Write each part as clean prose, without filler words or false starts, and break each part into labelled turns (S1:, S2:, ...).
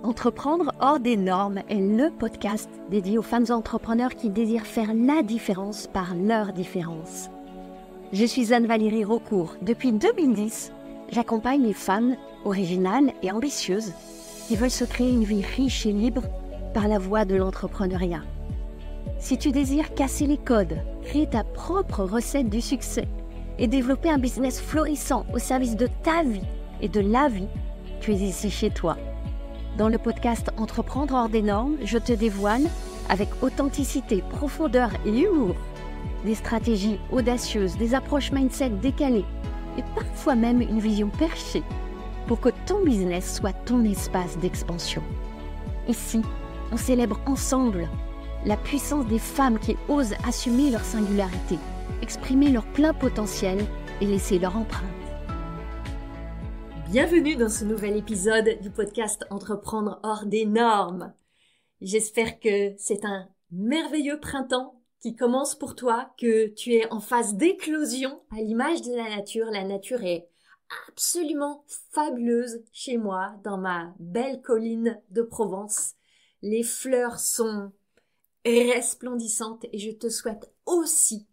S1: Entreprendre hors des normes est le podcast dédié aux femmes entrepreneurs qui désirent faire la différence par leur différence. Je suis Anne-Valérie Raucourt. Depuis 2010, j'accompagne les femmes originales et ambitieuses qui veulent se créer une vie riche et libre par la voie de l'entrepreneuriat. Si tu désires casser les codes, créer ta propre recette du succès et développer un business florissant au service de ta vie et de la vie, tu es ici chez toi. Dans le podcast Entreprendre hors des normes, je te dévoile, avec authenticité, profondeur et humour, des stratégies audacieuses, des approches mindset décalées et parfois même une vision perchée pour que ton business soit ton espace d'expansion. Ici, on célèbre ensemble la puissance des femmes qui osent assumer leur singularité, exprimer leur plein potentiel et laisser leur empreinte. Bienvenue dans ce nouvel épisode du podcast Entreprendre hors des normes. J'espère que c'est un merveilleux printemps qui commence pour toi, que tu es en phase d'éclosion à l'image de la nature. La nature est absolument fabuleuse chez moi, dans ma belle colline de Provence. Les fleurs sont resplendissantes et je te souhaite aussi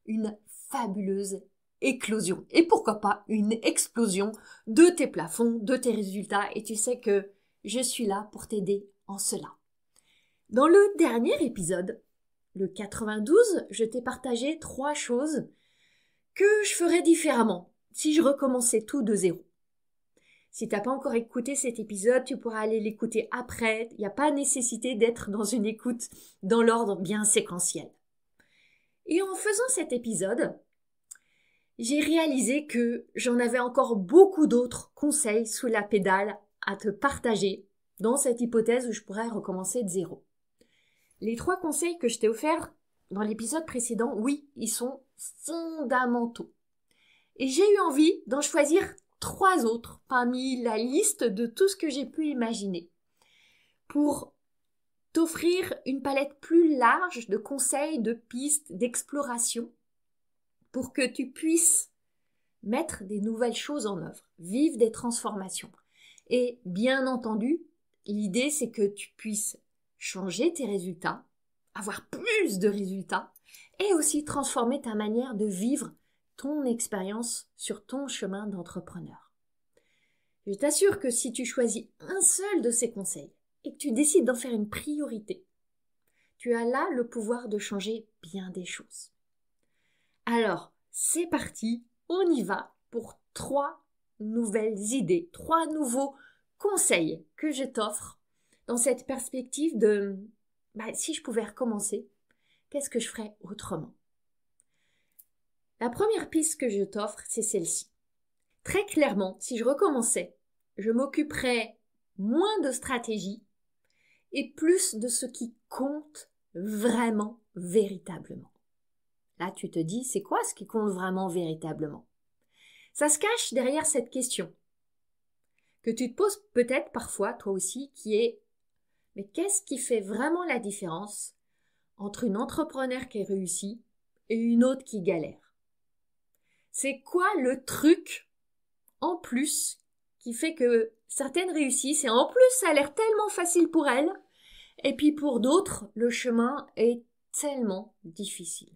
S1: une fabuleuse éclosion. Et pourquoi pas une explosion de tes plafonds, de tes résultats. Et tu sais que je suis là pour t'aider en cela. Dans le dernier épisode, le 92, je t'ai partagé 3 choses que je ferais différemment si je recommençais tout de zéro. Si t'as pas encore écouté cet épisode, tu pourras aller l'écouter après. Il n'y a pas nécessité d'être dans une écoute dans l'ordre bien séquentiel. Et en faisant cet épisode, j'ai réalisé que j'en avais encore beaucoup d'autres conseils sous la pédale à te partager dans cette hypothèse où je pourrais recommencer de zéro. Les 3 conseils que je t'ai offerts dans l'épisode précédent, oui, ils sont fondamentaux. Et j'ai eu envie d'en choisir 3 autres parmi la liste de tout ce que j'ai pu imaginer pour t'offrir une palette plus large de conseils, de pistes, d'exploration pour que tu puisses mettre des nouvelles choses en œuvre, vivre des transformations. Et bien entendu, l'idée c'est que tu puisses changer tes résultats, avoir plus de résultats et aussi transformer ta manière de vivre ton expérience sur ton chemin d'entrepreneur. Je t'assure que si tu choisis un seul de ces conseils et que tu décides d'en faire une priorité, tu as là le pouvoir de changer bien des choses. Alors, c'est parti, on y va pour 3 nouvelles idées, 3 nouveaux conseils que je t'offre dans cette perspective de si je pouvais recommencer, qu'est-ce que je ferais autrement? La première piste que je t'offre, c'est celle-ci. Très clairement, si je recommençais, je m'occuperais moins de stratégie et plus de ce qui compte vraiment, véritablement. Là, tu te dis, c'est quoi ce qui compte vraiment, véritablement? Ça se cache derrière cette question que tu te poses peut-être parfois, toi aussi, qui est « Mais qu'est-ce qui fait vraiment la différence entre une entrepreneur qui réussit et une autre qui galère? C'est quoi le truc en plus qui fait que certaines réussissent et en plus ça a l'air tellement facile pour elles et puis pour d'autres, le chemin est tellement difficile ?»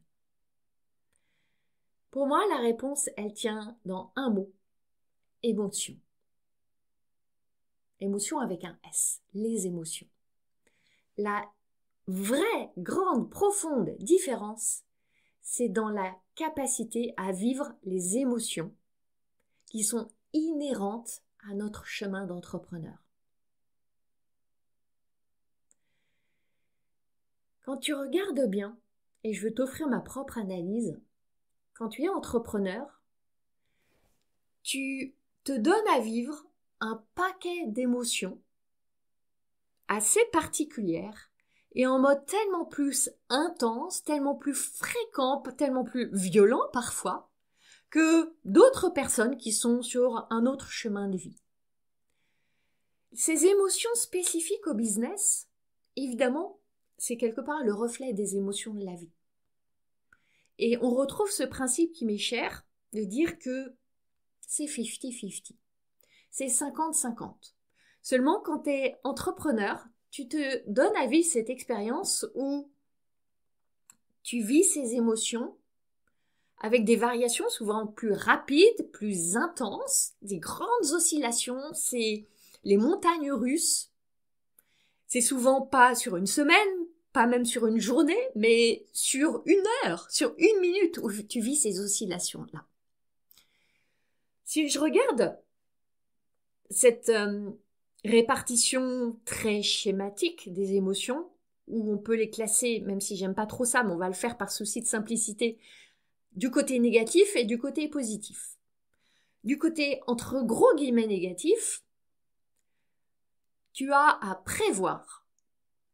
S1: Pour moi, la réponse, elle tient dans un mot, émotion. Émotion avec un S, les émotions. La vraie, grande, profonde différence, c'est dans la capacité à vivre les émotions qui sont inhérentes à notre chemin d'entrepreneur. Quand tu regardes bien, et je veux t'offrir ma propre analyse, quand tu es entrepreneur, tu te donnes à vivre un paquet d'émotions assez particulières et en mode tellement plus intense, tellement plus fréquent, tellement plus violent parfois, que d'autres personnes qui sont sur un autre chemin de vie. Ces émotions spécifiques au business, évidemment, c'est quelque part le reflet des émotions de la vie. Et on retrouve ce principe qui m'est cher, de dire que c'est 50-50. C'est 50-50. Seulement, quand tu es entrepreneur, tu te donnes à vivre cette expérience où tu vis ces émotions avec des variations souvent plus rapides, plus intenses, des grandes oscillations, c'est les montagnes russes. C'est souvent pas sur une semaine, pas même sur une journée, mais sur une heure, sur une minute où tu vis ces oscillations-là. Si je regarde cette répartition très schématique des émotions, où on peut les classer, même si j'aime pas trop ça, mais on va le faire par souci de simplicité, du côté négatif et du côté positif. Du côté entre gros guillemets négatif, tu as à prévoir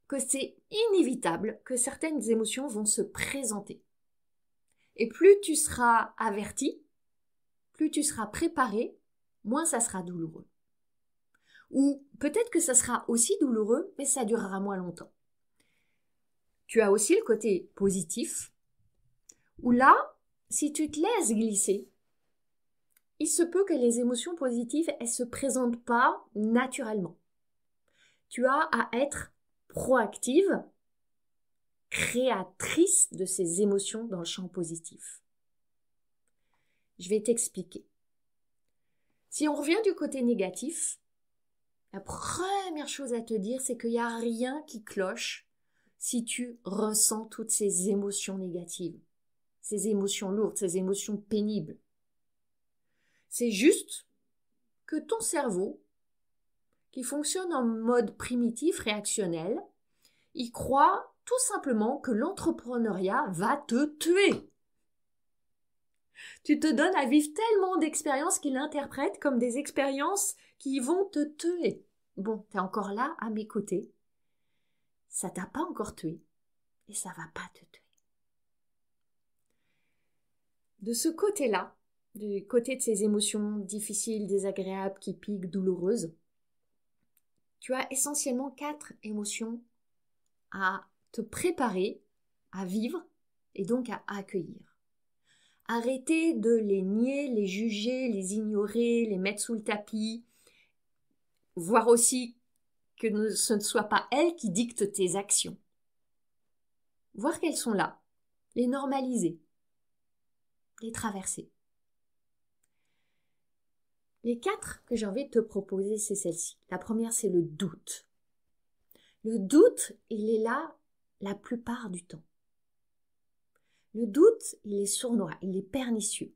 S1: que c'est inévitable que certaines émotions vont se présenter. Et plus tu seras averti, plus tu seras préparé, moins ça sera douloureux. Ou peut-être que ça sera aussi douloureux, mais ça durera moins longtemps. Tu as aussi le côté positif, où là, si tu te laisses glisser, il se peut que les émotions positives, elles se présentent pas naturellement. Tu as à être proactive, créatrice de ces émotions dans le champ positif. Je vais t'expliquer. Si on revient du côté négatif, la première chose à te dire, c'est qu'il n'y a rien qui cloche si tu ressens toutes ces émotions négatives, ces émotions lourdes, ces émotions pénibles. C'est juste que ton cerveau, qui fonctionne en mode primitif, réactionnel, il croit tout simplement que l'entrepreneuriat va te tuer. Tu te donnes à vivre tellement d'expériences qu'il interprète comme des expériences qui vont te tuer. Bon, t'es encore là à mes côtés. Ça t'a pas encore tué et ça va pas te tuer. De ce côté-là, du côté de ces émotions difficiles, désagréables, qui piquent, douloureuses, tu as essentiellement 4 émotions à te préparer à vivre et donc à accueillir. Arrêtez de les nier, les juger, les ignorer, les mettre sous le tapis, voir aussi que ce ne soit pas elles qui dictent tes actions. Voir qu'elles sont là, les normaliser, les traverser. Les 4 que j'ai envie de te proposer, c'est celle-ci. La première, c'est le doute. Le doute, il est là la plupart du temps. Le doute, il est sournois, il est pernicieux.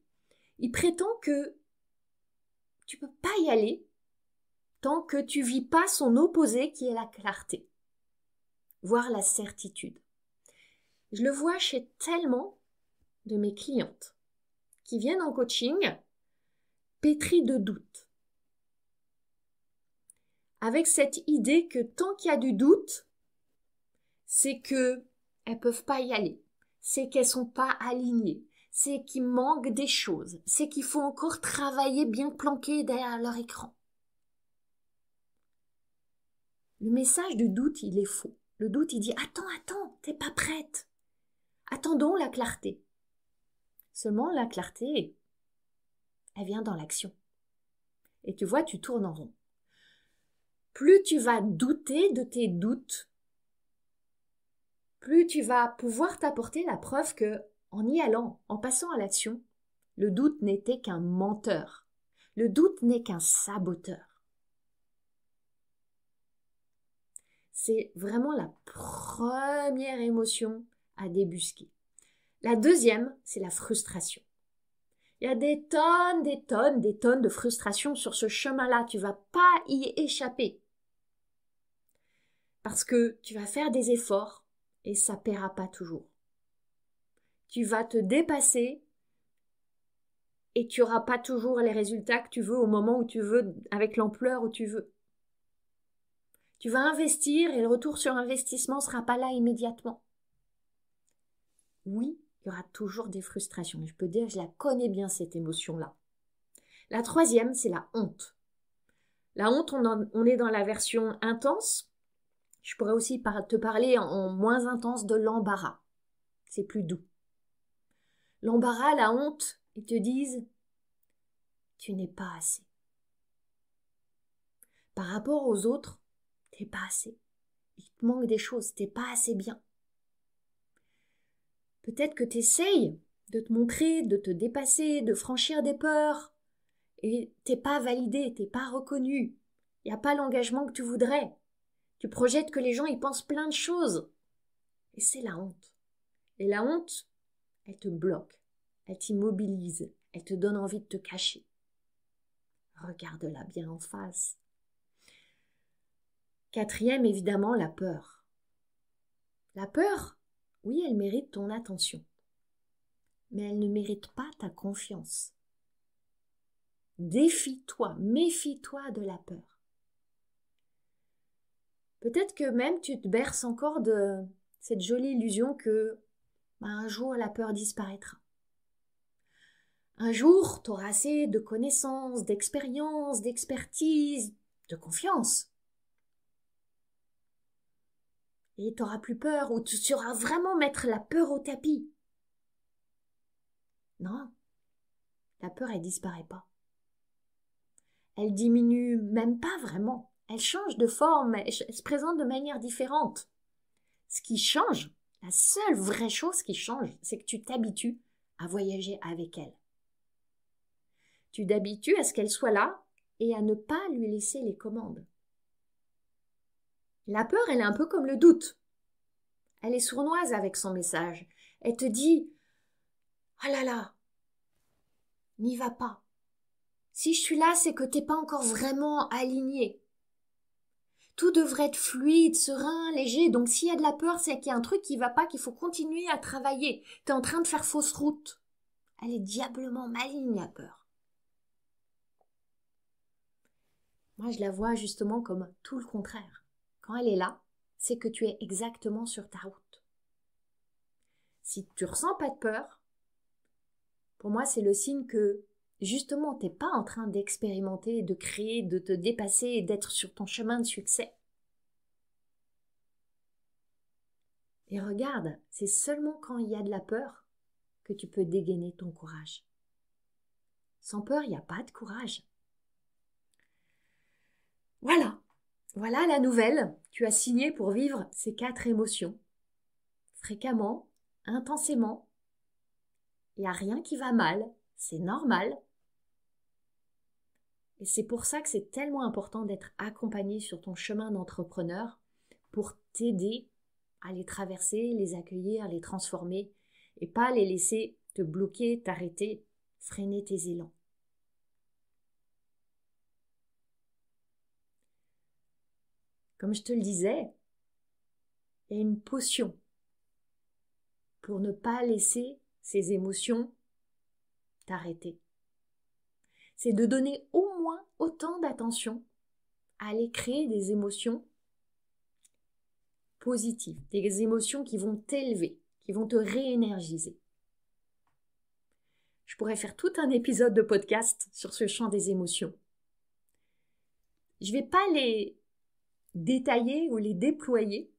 S1: Il prétend que tu ne peux pas y aller tant que tu vis pas son opposé qui est la clarté, voire la certitude. Je le vois chez tellement de mes clientes qui viennent en coaching pétries de doute. Avec cette idée que tant qu'il y a du doute, c'est qu'elles ne peuvent pas y aller, c'est qu'elles ne sont pas alignées, c'est qu'il manque des choses, c'est qu'il faut encore travailler bien planqué derrière leur écran. Le message du doute, il est faux. Le doute, il dit « Attends, t'es pas prête. Attendons la clarté. » Seulement, la clarté, elle vient dans l'action. Et tu vois, tu tournes en rond. Plus tu vas douter de tes doutes, plus tu vas pouvoir t'apporter la preuve que, en y allant, en passant à l'action, le doute n'était qu'un menteur. Le doute n'est qu'un saboteur. C'est vraiment la première émotion à débusquer. La deuxième, c'est la frustration. Il y a des tonnes de frustration sur ce chemin-là. Tu ne vas pas y échapper. Parce que tu vas faire des efforts et ça ne paiera pas toujours. Tu vas te dépasser et tu n'auras pas toujours les résultats que tu veux au moment où tu veux, avec l'ampleur où tu veux. Tu vas investir et le retour sur investissement ne sera pas là immédiatement. Oui, il y aura toujours des frustrations. Je peux dire, je la connais bien cette émotion-là. La troisième, c'est la honte. La honte, on est dans la version intense. Je pourrais aussi te parler en moins intense de l'embarras. C'est plus doux. L'embarras, la honte, ils te disent « tu n'es pas assez ». Par rapport aux autres, t'es pas assez. Il te manque des choses, t'es pas assez bien. Peut-être que t'essayes de te montrer, de te dépasser, de franchir des peurs, et t'es pas validé, t'es pas reconnu. Il n'y a pas l'engagement que tu voudrais. Tu projettes que les gens y pensent plein de choses. Et c'est la honte. Et la honte, elle te bloque, elle t'immobilise, elle te donne envie de te cacher. Regarde-la bien en face. Quatrième, évidemment, la peur. La peur, oui, elle mérite ton attention. Mais elle ne mérite pas ta confiance. Défie-toi, méfie-toi de la peur. Peut-être que même tu te berces encore de cette jolie illusion que un jour la peur disparaîtra. Un jour, tu auras assez de connaissances, d'expérience, d'expertise, de confiance. Et tu n'auras plus peur, ou tu sauras vraiment mettre la peur au tapis. Non, la peur, elle disparaît pas. Elle diminue même pas vraiment. Elle change de forme, elle se présente de manière différente. Ce qui change, la seule vraie chose qui change, c'est que tu t'habitues à voyager avec elle. Tu t'habitues à ce qu'elle soit là et à ne pas lui laisser les commandes. La peur, elle est un peu comme le doute. Elle est sournoise avec son message. Elle te dit « Ah là là, n'y va pas. Si je suis là, c'est que t'es pas encore vraiment aligné. Tout devrait être fluide, serein, léger. Donc s'il y a de la peur, c'est qu'il y a un truc qui va pas, qu'il faut continuer à travailler. T'es en train de faire fausse route. » Elle est diablement maligne, la peur. Moi, je la vois justement comme tout le contraire. Quand elle est là, c'est que tu es exactement sur ta route. Si tu ressens pas de peur, pour moi, c'est le signe que justement, t'es pas en train d'expérimenter, de créer, de te dépasser et d'être sur ton chemin de succès. Et regarde, c'est seulement quand il y a de la peur que tu peux dégainer ton courage. Sans peur, il n'y a pas de courage. Voilà la nouvelle. Tu as signé pour vivre ces 4 émotions. Fréquemment, intensément. Il n'y a rien qui va mal, c'est normal. Et c'est pour ça que c'est tellement important d'être accompagné sur ton chemin d'entrepreneur pour t'aider à les traverser, les accueillir, les transformer et pas les laisser te bloquer, t'arrêter, freiner tes élans. Comme je te le disais, il y a une potion pour ne pas laisser ces émotions t'arrêter. C'est de donner au moins autant d'attention à aller créer des émotions positives, des émotions qui vont t'élever, qui vont te réénergiser. Je pourrais faire tout un épisode de podcast sur ce champ des émotions. Je ne vais pas les détailler ou les déployer.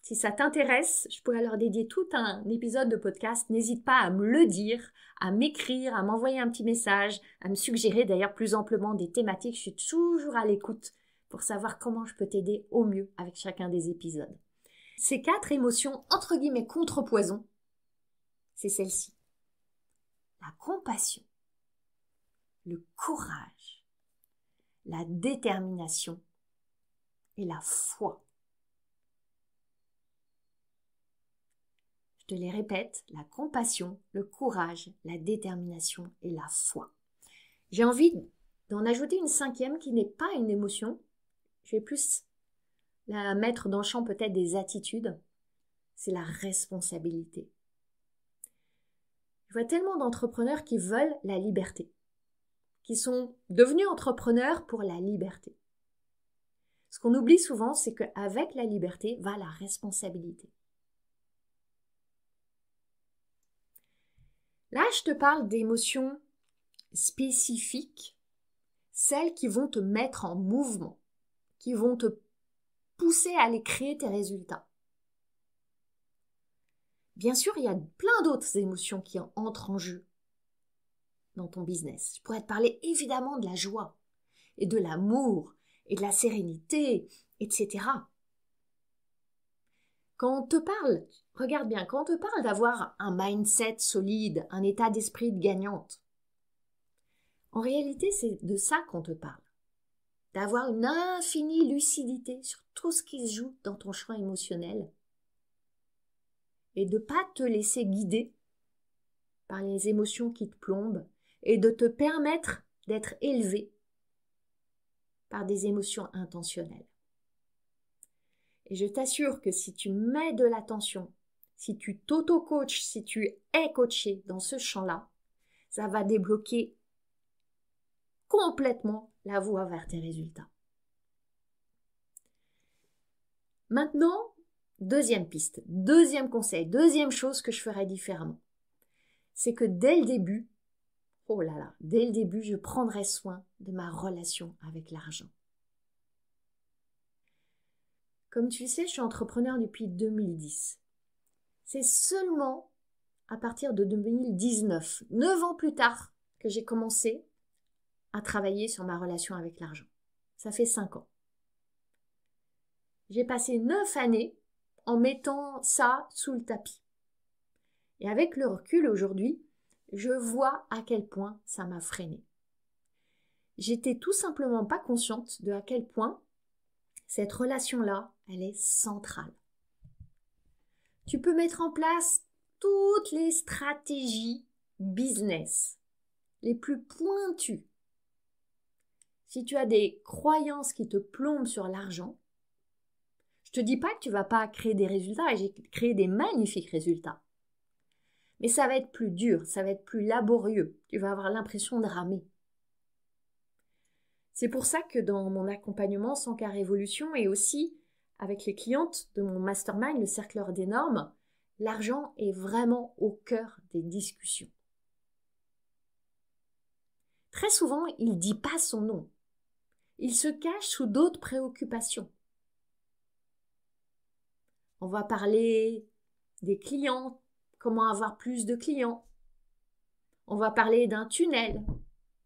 S1: Si ça t'intéresse, je pourrais leur dédier tout un épisode de podcast. N'hésite pas à me le dire, à m'écrire, à m'envoyer un petit message, à me suggérer d'ailleurs plus amplement des thématiques. Je suis toujours à l'écoute pour savoir comment je peux t'aider au mieux avec chacun des épisodes. Ces 4 émotions, entre guillemets, contrepoison, c'est celle-ci. La compassion, le courage, la détermination et la foi. Je te les répète, la compassion, le courage, la détermination et la foi. J'ai envie d'en ajouter une 5e qui n'est pas une émotion. Je vais plus la mettre dans le champ peut-être des attitudes. C'est la responsabilité. Je vois tellement d'entrepreneurs qui veulent la liberté, qui sont devenus entrepreneurs pour la liberté. Ce qu'on oublie souvent, c'est qu'avec la liberté va la responsabilité. Là, je te parle d'émotions spécifiques, celles qui vont te mettre en mouvement, qui vont te pousser à aller créer tes résultats. Bien sûr, il y a plein d'autres émotions qui entrent en jeu dans ton business. Je pourrais te parler évidemment de la joie et de l'amour et de la sérénité, etc. Quand on te parle, regarde bien, quand on te parle d'avoir un mindset solide, un état d'esprit de gagnante, en réalité, c'est de ça qu'on te parle. D'avoir une infinie lucidité sur tout ce qui se joue dans ton champ émotionnel et de ne pas te laisser guider par les émotions qui te plombent et de te permettre d'être élevé par des émotions intentionnelles. Et je t'assure que si tu mets de l'attention, si tu t'auto-coaches, si tu es coaché dans ce champ-là, ça va débloquer complètement la voie vers tes résultats. Maintenant, deuxième piste, deuxième conseil, deuxième chose que je ferais différemment, c'est que dès le début, dès le début, je prendrai soin de ma relation avec l'argent. Comme tu le sais, je suis entrepreneur depuis 2010. C'est seulement à partir de 2019, 9 ans plus tard, que j'ai commencé à travailler sur ma relation avec l'argent. Ça fait 5 ans. J'ai passé 9 années en mettant ça sous le tapis. Et avec le recul aujourd'hui, je vois à quel point ça m'a freinée. J'étais tout simplement pas consciente de à quel point cette relation-là, elle est centrale. Tu peux mettre en place toutes les stratégies business, les plus pointues. Si tu as des croyances qui te plombent sur l'argent, je te dis pas que tu vas pas créer des résultats, et j'ai créé des magnifiques résultats. Mais ça va être plus dur, ça va être plus laborieux, tu vas avoir l'impression de ramer. C'est pour ça que dans mon accompagnement 100K Révolution et aussi avec les clientes de mon mastermind, le cercle des normes, l'argent est vraiment au cœur des discussions. Très souvent, il ne dit pas son nom. Il se cache sous d'autres préoccupations. On va parler des clients, comment avoir plus de clients. On va parler d'un tunnel.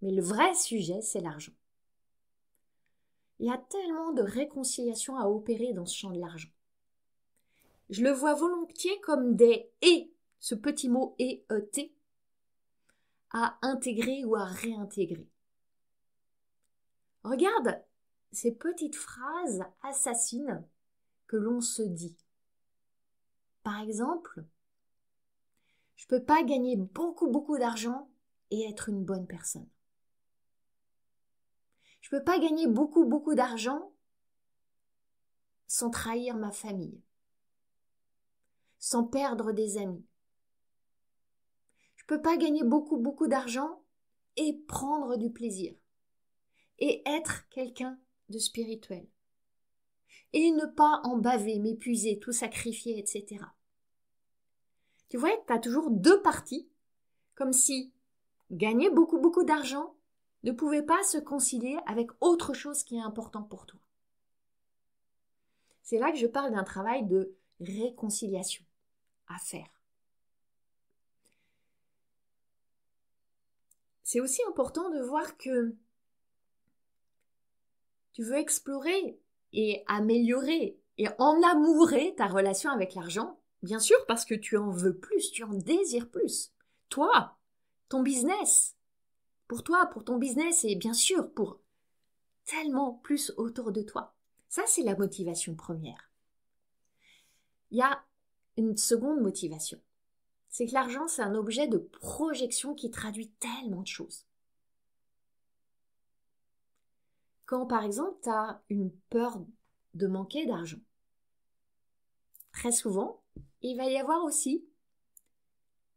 S1: Mais le vrai sujet, c'est l'argent. Il y a tellement de réconciliation à opérer dans ce champ de l'argent. Je le vois volontiers comme des « et », ce petit mot « et-e-t », à intégrer ou à réintégrer. Regarde ces petites phrases assassines que l'on se dit. Par exemple, je ne peux pas gagner beaucoup d'argent et être une bonne personne. Je ne peux pas gagner beaucoup d'argent sans trahir ma famille, sans perdre des amis. Je ne peux pas gagner beaucoup d'argent et prendre du plaisir et être quelqu'un de spirituel et ne pas en baver, m'épuiser, tout sacrifier, etc. Tu vois, tu as toujours deux parties, comme si gagner beaucoup d'argent ne pouvait pas se concilier avec autre chose qui est important pour toi. C'est là que je parle d'un travail de réconciliation à faire. C'est aussi important de voir que tu veux explorer et améliorer et enamourer ta relation avec l'argent, bien sûr parce que tu en veux plus, tu en désires plus. Toi, ton business, pour toi, pour ton business et bien sûr pour tellement plus autour de toi. Ça, c'est la motivation première. Il y a une seconde motivation. C'est que l'argent, c'est un objet de projection qui traduit tellement de choses. Quand, par exemple, tu as une peur de manquer d'argent, très souvent, il va y avoir aussi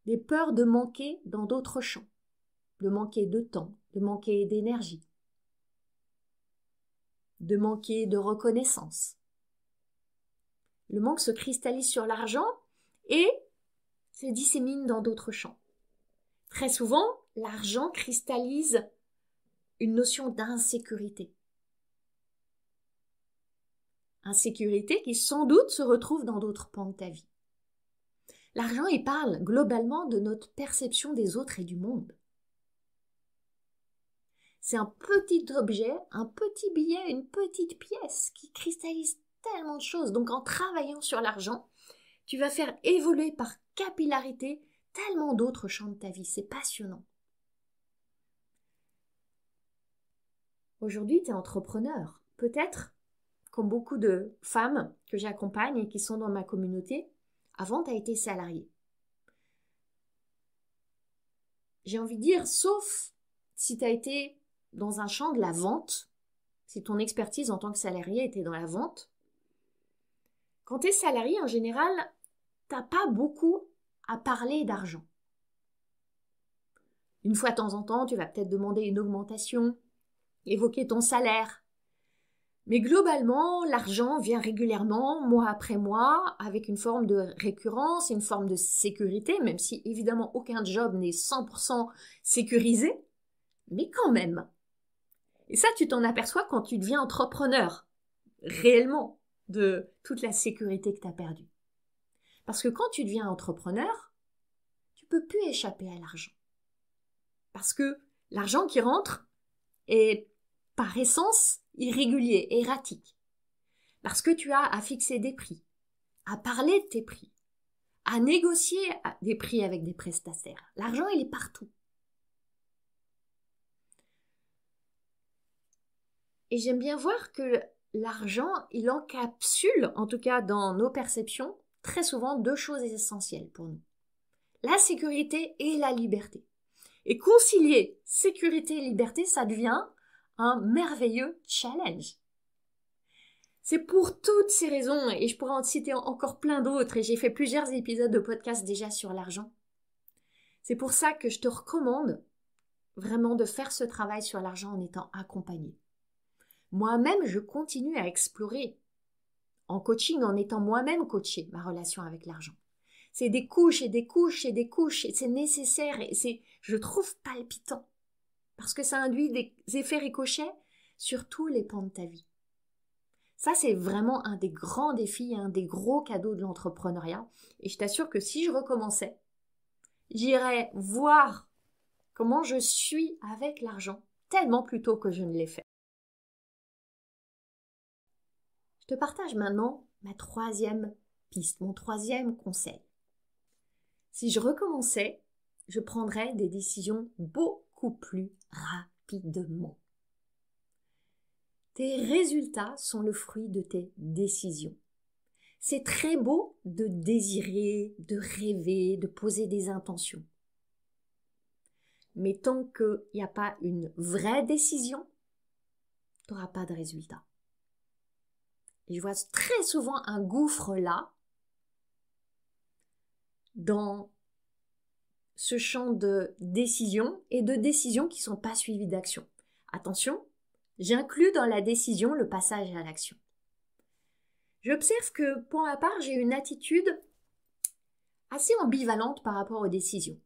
S1: des peurs de manquer dans d'autres champs, de manquer de temps, de manquer d'énergie, de manquer de reconnaissance. Le manque se cristallise sur l'argent et se dissémine dans d'autres champs. Très souvent, l'argent cristallise une notion d'insécurité. Insécurité qui sans doute se retrouve dans d'autres pans de ta vie. L'argent, il parle globalement de notre perception des autres et du monde. C'est un petit objet, un petit billet, une petite pièce qui cristallise tellement de choses. Donc en travaillant sur l'argent, tu vas faire évoluer par capillarité tellement d'autres champs de ta vie. C'est passionnant. Aujourd'hui, tu es entrepreneur. Peut-être, comme beaucoup de femmes que j'accompagne et qui sont dans ma communauté, avant, tu as été salarié. J'ai envie de dire, sauf si tu as été dans un champ de la vente, si ton expertise en tant que salarié était dans la vente. Quand tu es salarié, en général, tu n'as pas beaucoup à parler d'argent. Une fois de temps en temps, tu vas peut-être demander une augmentation, évoquer ton salaire. Mais globalement, l'argent vient régulièrement, mois après mois, avec une forme de récurrence, une forme de sécurité, même si évidemment aucun job n'est 100% sécurisé, mais quand même. Et ça, tu t'en aperçois quand tu deviens entrepreneur, réellement, de toute la sécurité que tu as perdue. Parce que quand tu deviens entrepreneur, tu peux plus échapper à l'argent. Parce que l'argent qui rentre est par essence irrégulier, erratique. Parce que tu as à fixer des prix, à parler de tes prix, à négocier des prix avec des prestataires. L'argent, il est partout. Et j'aime bien voir que l'argent, il encapsule, en tout cas dans nos perceptions, très souvent deux choses essentielles pour nous. La sécurité et la liberté. Et concilier sécurité et liberté, ça devient un merveilleux challenge. C'est pour toutes ces raisons, et je pourrais en citer encore plein d'autres, et j'ai fait plusieurs épisodes de podcast déjà sur l'argent. C'est pour ça que je te recommande vraiment de faire ce travail sur l'argent en étant accompagné. Moi-même, je continue à explorer en coaching, en étant moi-même coachée, ma relation avec l'argent. C'est des couches et des couches et des couches, et c'est nécessaire, et c'est, je trouve, palpitant. Parce que ça induit des effets ricochets sur tous les pans de ta vie. Ça, c'est vraiment un des grands défis, un des gros cadeaux de l'entrepreneuriat. Et je t'assure que si je recommençais, j'irais voir comment je suis avec l'argent, tellement plus tôt que je ne l'ai fait. Je te partage maintenant ma troisième piste, mon troisième conseil. Si je recommençais, je prendrais des décisions beaucoup plus rapidement. Tes résultats sont le fruit de tes décisions. C'est très beau de désirer, de rêver, de poser des intentions. Mais tant qu'il n'y a pas une vraie décision, tu n'auras pas de résultat. Et je vois très souvent un gouffre là, dans ce champ de décision et de décisions qui ne sont pas suivies d'action. Attention, j'inclus dans la décision le passage à l'action. J'observe que, pour ma part, j'ai une attitude assez ambivalente par rapport aux décisions.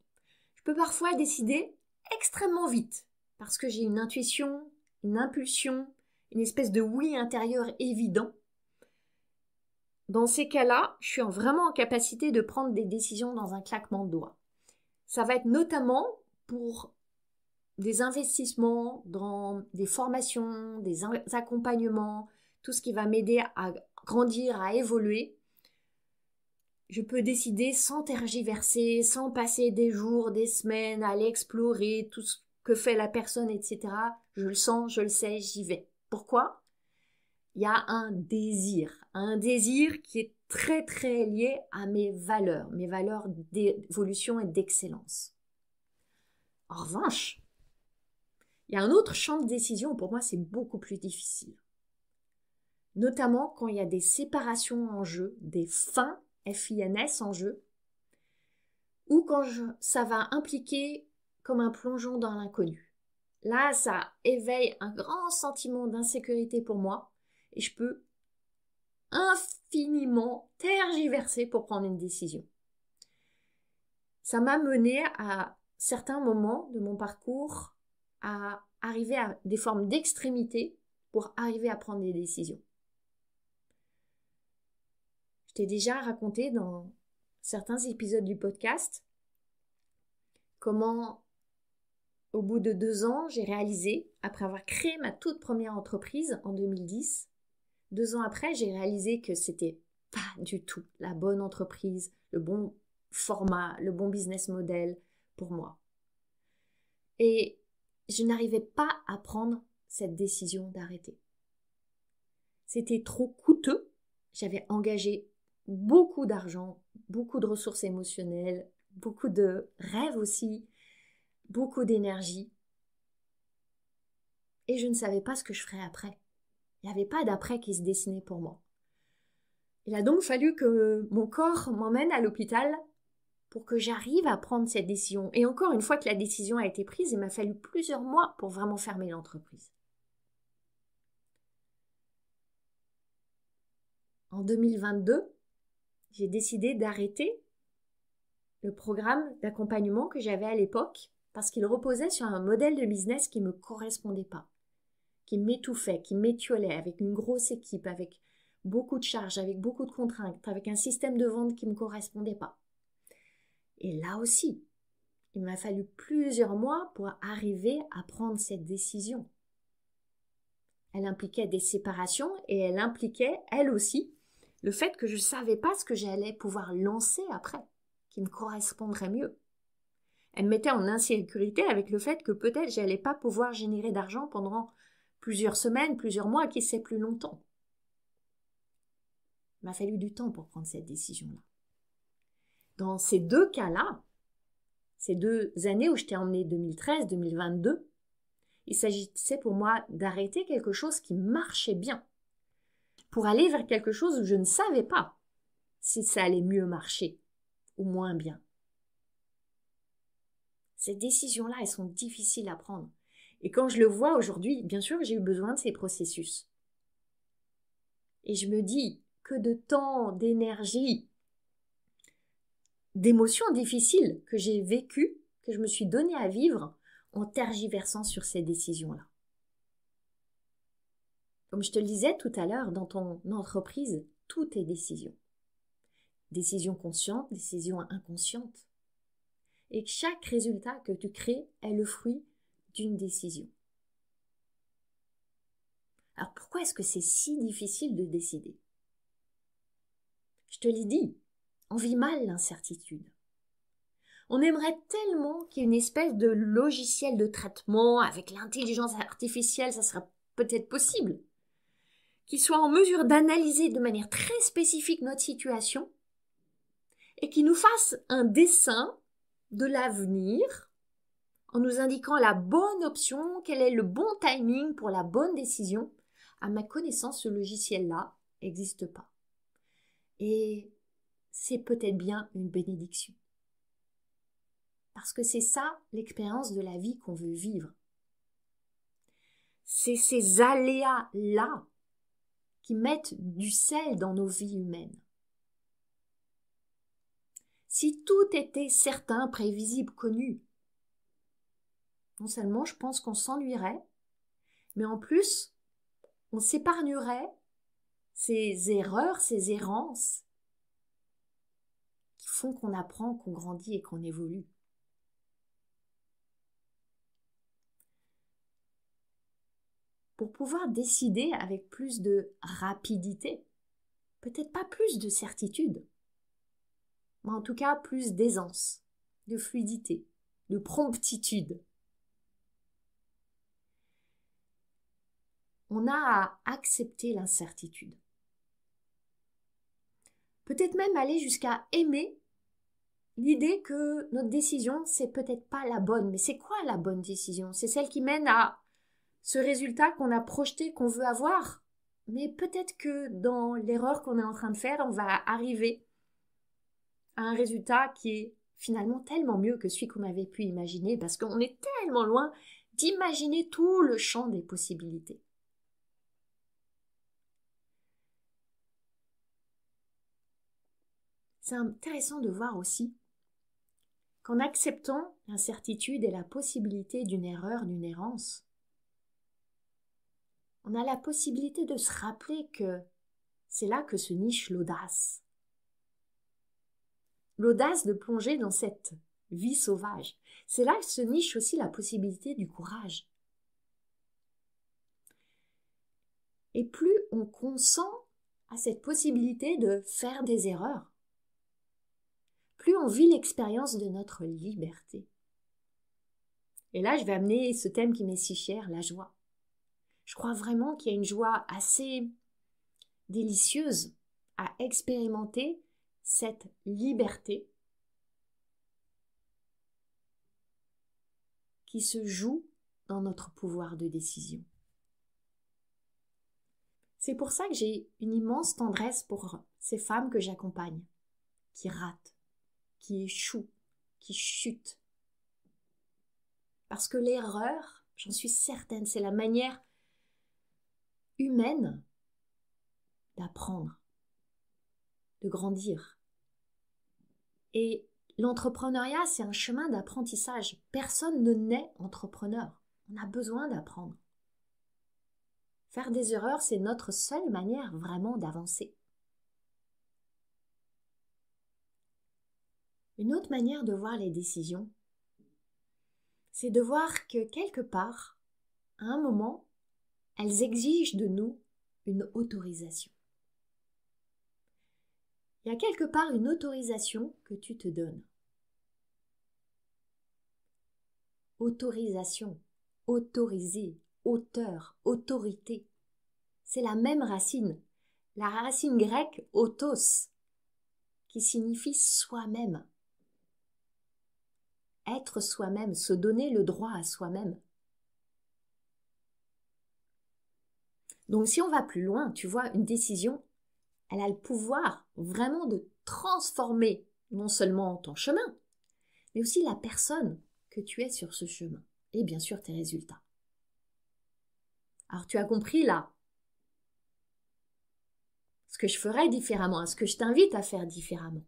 S1: Je peux parfois décider extrêmement vite, parce que j'ai une intuition, une impulsion, une espèce de oui intérieur évident. Dans ces cas-là, je suis vraiment en capacité de prendre des décisions dans un claquement de doigts. Ça va être notamment pour des investissements dans des formations, des accompagnements, tout ce qui va m'aider à grandir, à évoluer. Je peux décider sans tergiverser, sans passer des jours, des semaines à aller explorer tout ce que fait la personne, etc. Je le sens, je le sais, j'y vais. Pourquoi ? Il y a un désir qui est très très lié à mes valeurs d'évolution et d'excellence. En revanche, il y a un autre champ de décision où pour moi c'est beaucoup plus difficile. Notamment quand il y a des séparations en jeu, des fins FINS en jeu, ou quand ça va impliquer comme un plongeon dans l'inconnu. Là, ça éveille un grand sentiment d'insécurité pour moi et je peux infiniment tergiverser pour prendre une décision. Ça m'a mené à certains moments de mon parcours à arriver à des formes d'extrémité pour arriver à prendre des décisions. Je t'ai déjà raconté dans certains épisodes du podcast comment Au bout de 2 ans, j'ai réalisé, après avoir créé ma toute première entreprise en 2010, 2 ans après, j'ai réalisé que c'était pas du tout la bonne entreprise, le bon format, le bon business model pour moi. Et je n'arrivais pas à prendre cette décision d'arrêter. C'était trop coûteux. J'avais engagé beaucoup d'argent, beaucoup de ressources émotionnelles, beaucoup de rêves aussi, beaucoup d'énergie. Et je ne savais pas ce que je ferais après. Il n'y avait pas d'après qui se dessinait pour moi. Il a donc fallu que mon corps m'emmène à l'hôpital pour que j'arrive à prendre cette décision. Et encore une fois que la décision a été prise, il m'a fallu plusieurs mois pour vraiment fermer l'entreprise. En 2022, j'ai décidé d'arrêter le programme d'accompagnement que j'avais à l'époque parce qu'il reposait sur un modèle de business qui ne me correspondait pas, qui m'étouffait, qui m'étiolait, avec une grosse équipe, avec beaucoup de charges, avec beaucoup de contraintes, avec un système de vente qui ne me correspondait pas. Et là aussi, il m'a fallu plusieurs mois pour arriver à prendre cette décision. Elle impliquait des séparations et elle impliquait, elle aussi, le fait que je ne savais pas ce que j'allais pouvoir lancer après, qui me correspondrait mieux. Elle me mettait en insécurité avec le fait que peut-être je n'allais pas pouvoir générer d'argent pendant plusieurs semaines, plusieurs mois, qui sait plus longtemps. Il m'a fallu du temps pour prendre cette décision-là. Dans ces 2 cas-là, ces 2 années où je t'ai emmené 2013-2022, il s'agissait pour moi d'arrêter quelque chose qui marchait bien, pour aller vers quelque chose où je ne savais pas si ça allait mieux marcher ou moins bien. Ces décisions-là, elles sont difficiles à prendre. Et quand je le vois aujourd'hui, bien sûr, j'ai eu besoin de ces processus. Et je me dis que de temps, d'énergie, d'émotions difficiles que j'ai vécues, que je me suis donné à vivre en tergiversant sur ces décisions-là. Comme je te le disais tout à l'heure, dans ton entreprise, tout est décision. Décision consciente, décision inconsciente. Et chaque résultat que tu crées est le fruit d'une décision. Alors pourquoi est-ce que c'est si difficile de décider? Je te l'ai dit, on vit mal l'incertitude. On aimerait tellement qu'il y ait une espèce de logiciel de traitement avec l'intelligence artificielle, ça serait peut-être possible, qui soit en mesure d'analyser de manière très spécifique notre situation et qui nous fasse un dessin de l'avenir en nous indiquant la bonne option, quel est le bon timing pour la bonne décision. À ma connaissance, ce logiciel-là n'existe pas. Et c'est peut-être bien une bénédiction. Parce que c'est ça l'expérience de la vie qu'on veut vivre. C'est ces aléas-là qui mettent du sel dans nos vies humaines. Si tout était certain, prévisible, connu, non seulement je pense qu'on s'ennuierait, mais en plus, on s'épargnerait ces erreurs, ces errances qui font qu'on apprend, qu'on grandit et qu'on évolue. Pour pouvoir décider avec plus de rapidité, peut-être pas plus de certitude, mais en tout cas plus d'aisance, de fluidité, de promptitude. On a à accepter l'incertitude. Peut-être même aller jusqu'à aimer l'idée que notre décision, c'est peut-être pas la bonne. Mais c'est quoi la bonne décision? C'est celle qui mène à ce résultat qu'on a projeté, qu'on veut avoir. Mais peut-être que dans l'erreur qu'on est en train de faire, on va arriver à un résultat qui est finalement tellement mieux que celui qu'on avait pu imaginer, parce qu'on est tellement loin d'imaginer tout le champ des possibilités. C'est intéressant de voir aussi qu'en acceptant l'incertitude et la possibilité d'une erreur, d'une errance, on a la possibilité de se rappeler que c'est là que se niche l'audace. L'audace de plonger dans cette vie sauvage. C'est là que se niche aussi la possibilité du courage. Et plus on consent à cette possibilité de faire des erreurs, plus on vit l'expérience de notre liberté. Et là, je vais amener ce thème qui m'est si cher, la joie. Je crois vraiment qu'il y a une joie assez délicieuse à expérimenter cette liberté qui se joue dans notre pouvoir de décision. C'est pour ça que j'ai une immense tendresse pour ces femmes que j'accompagne, qui ratent, qui échouent, qui chutent. Parce que l'erreur, j'en suis certaine, c'est la manière humaine d'apprendre, de grandir. Et l'entrepreneuriat, c'est un chemin d'apprentissage. Personne ne naît entrepreneur. On a besoin d'apprendre. Faire des erreurs, c'est notre seule manière vraiment d'avancer. Une autre manière de voir les décisions, c'est de voir que quelque part, à un moment, elles exigent de nous une autorisation. Il y a quelque part une autorisation que tu te donnes. Autorisation, autoriser, auteur, autorité. C'est la même racine, la racine grecque autos, qui signifie soi-même. Être soi-même, se donner le droit à soi-même. Donc si on va plus loin, tu vois, une décision, elle a le pouvoir vraiment de transformer non seulement ton chemin, mais aussi la personne que tu es sur ce chemin et bien sûr tes résultats. Alors tu as compris là ce que je ferais différemment, ce que je t'invite à faire différemment,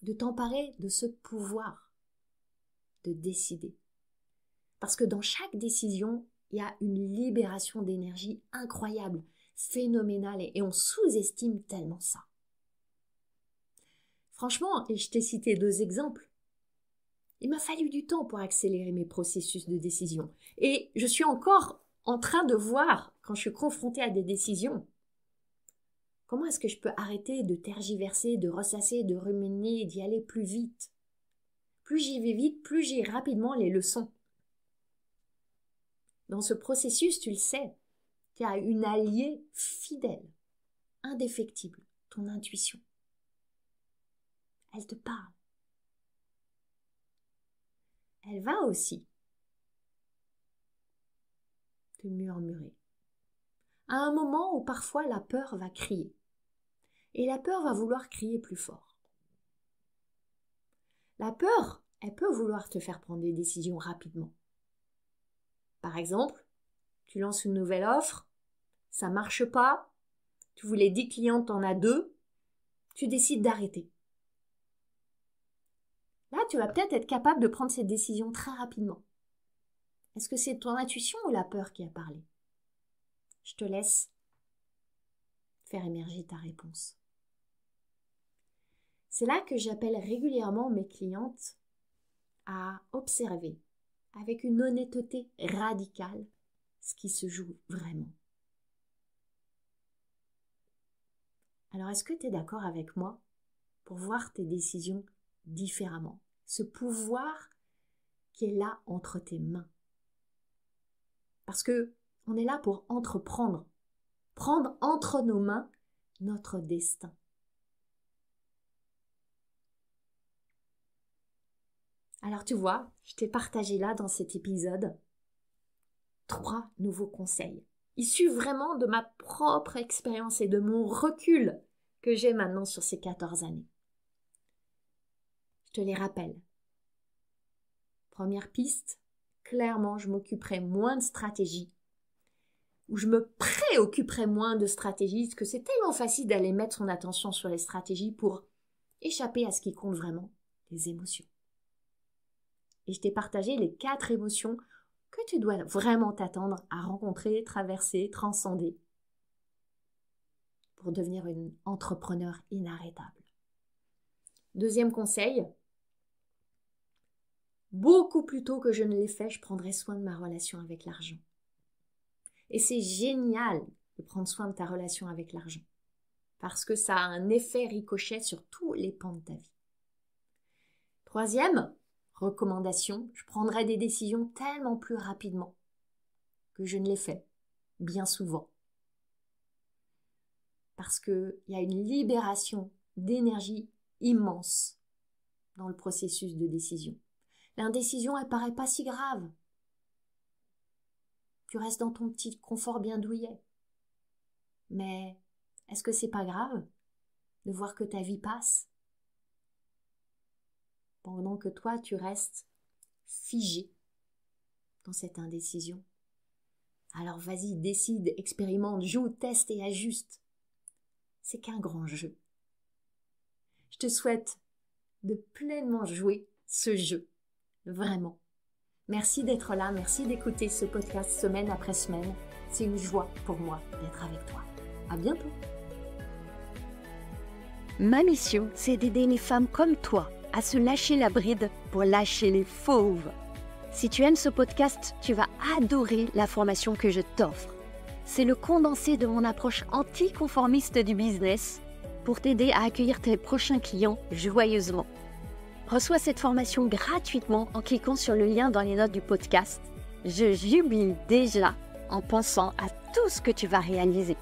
S1: de t'emparer de ce pouvoir de décider. Parce que dans chaque décision, il y a une libération d'énergie incroyable, phénoménale, et on sous-estime tellement ça. Franchement, et je t'ai cité 2 exemples, il m'a fallu du temps pour accélérer mes processus de décision. Et je suis encore en train de voir, quand je suis confrontée à des décisions, comment est-ce que je peux arrêter de tergiverser, de ressasser, de ruminer, d'y aller plus vite. Plus j'y vais vite, plus j'ai rapidement les leçons. Dans ce processus, tu le sais, tu as une alliée fidèle, indéfectible, ton intuition. Elle te parle. Elle va aussi te murmurer. À un moment où parfois la peur va crier. Et la peur va vouloir crier plus fort. La peur, elle peut vouloir te faire prendre des décisions rapidement. Par exemple, tu lances une nouvelle offre, ça marche pas, tu voulais 10 clients, t'en as 2, tu décides d'arrêter. Là, tu vas peut-être être capable de prendre cette décision très rapidement. Est-ce que c'est ton intuition ou la peur qui a parlé? Je te laisse faire émerger ta réponse. C'est là que j'appelle régulièrement mes clientes à observer avec une honnêteté radicale ce qui se joue vraiment. Alors, est-ce que tu es d'accord avec moi pour voir tes décisions différemment? Ce pouvoir qui est là entre tes mains. Parce que on est là pour entreprendre, prendre entre nos mains notre destin. Alors tu vois, je t'ai partagé là dans cet épisode 3 nouveaux conseils, issus vraiment de ma propre expérience et de mon recul que j'ai maintenant sur ces 14 années. Je te les rappelle. Première piste, clairement je m'occuperai moins de stratégie, ou je me préoccuperai moins de stratégie, parce que c'est tellement facile d'aller mettre son attention sur les stratégies pour échapper à ce qui compte vraiment, les émotions. Et je t'ai partagé les 4 émotions que tu dois vraiment t'attendre à rencontrer, traverser, transcender pour devenir une entrepreneur inarrêtable. Deuxième conseil, beaucoup plus tôt que je ne l'ai fait, je prendrai soin de ma relation avec l'argent. Et c'est génial de prendre soin de ta relation avec l'argent, parce que ça a un effet ricochet sur tous les pans de ta vie. Troisième recommandation, je prendrai des décisions tellement plus rapidement que je ne l'ai fait bien souvent. Parce qu'il y a une libération d'énergie immense dans le processus de décision. L'indécision, elle paraît pas si grave. Tu restes dans ton petit confort bien douillet. Mais est-ce que c'est pas grave de voir que ta vie passe pendant que toi, tu restes figé dans cette indécision? Alors vas-y, décide, expérimente, joue, teste et ajuste. C'est qu'un grand jeu. Je te souhaite de pleinement jouer ce jeu. Vraiment. Merci d'être là, merci d'écouter ce podcast semaine après semaine. C'est une joie pour moi d'être avec toi. À bientôt.
S2: Ma mission, c'est d'aider les femmes comme toi à se lâcher la bride pour lâcher les fauves. Si tu aimes ce podcast, tu vas adorer la formation que je t'offre. C'est le condensé de mon approche anticonformiste du business pour t'aider à accueillir tes prochains clients joyeusement. Reçois cette formation gratuitement en cliquant sur le lien dans les notes du podcast. Je jubile déjà en pensant à tout ce que tu vas réaliser.